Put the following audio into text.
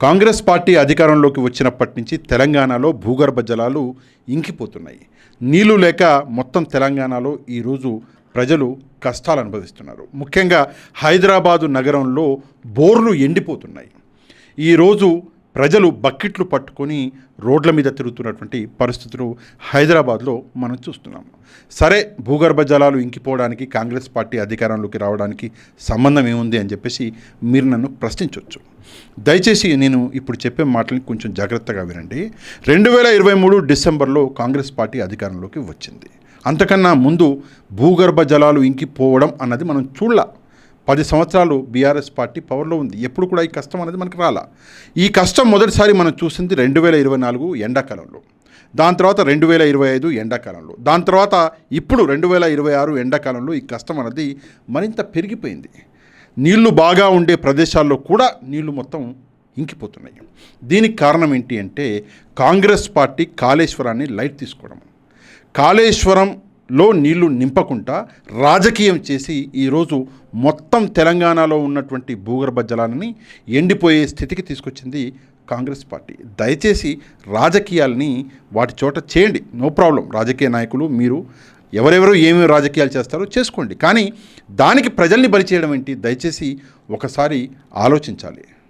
Congress party అధికారంలోకి వచ్చినప్పటి నుంచి తెలంగాణలో భూగర్భ జలాలు ఇంకిపోతున్నాయి. నీళ్లు లేక మొత్తం తెలంగాణలో ఈరోజు ప్రజలు కష్టాలు అనుభవిస్తున్నారు. ముఖ్యంగా హైదరాబాదు నగరంలో బోర్లు ఎండిపోతున్నాయి. ఈరోజు ప్రజలు బకెట్లు పట్టుకొని రోడ్ల మీద తిరుగుతున్నటువంటి పరిస్థితులు హైదరాబాద్లో మనం చూస్తున్నాము. సరే, భూగర్భ జలాలు ఇంకిపోవడానికి కాంగ్రెస్ పార్టీ అధికారంలోకి రావడానికి సంబంధం ఏముంది అని చెప్పేసి మీరు నన్ను ప్రశ్నించవచ్చు. దయచేసి నేను ఇప్పుడు చెప్పే మాటలని కొంచెం జాగ్రత్తగా వినండి. 2023 డిసెంబర్లో కాంగ్రెస్ పార్టీ అధికారంలోకి వచ్చింది. అంతకన్నా ముందు భూగర్భ జలాలు ఇంకిపోవడం అన్నది మనం చూడాల. 10 సంవత్సరాలు బీఆర్ఎస్ పార్టీ పవర్లో ఉంది. ఎప్పుడు కూడా ఈ కష్టం అనేది మనకు రాలా. ఈ కష్టం మొదటిసారి మనం చూసింది 2024 ఎండాకాలంలో, దాని తర్వాత 2025 ఎండాకాలంలో, దాని తర్వాత ఇప్పుడు 2026 ఎండాకాలంలో ఈ కష్టం అనేది మరింత పెరిగిపోయింది. నీళ్లు బాగా ఉండే ప్రదేశాల్లో కూడా నీళ్లు మొత్తం ఇంకిపోతున్నాయి. దీనికి కారణం ఏంటి అంటే కాంగ్రెస్ పార్టీ కాళేశ్వరాన్ని లైట్ తీసుకోవడం. కాళేశ్వరంలో నీళ్లు నింపకుండా రాజకీయం చేసి ఈరోజు మొత్తం తెలంగాణలో ఉన్నటువంటి భూగర్భ జలాలని ఎండిపోయే స్థితికి తీసుకొచ్చింది కాంగ్రెస్ పార్టీ. దయచేసి రాజకీయాలని వాటి చోట చేయండి, నో ప్రాబ్లం. రాజకీయ నాయకులు మీరు ఎవరెవరు ఏమేమి రాజకీయాలు చేస్తారో చేసుకోండి, కానీ దానికి ప్రజల్ని బలి చేయడం ఏంటి? దయచేసి ఒకసారి ఆలోచించాలి.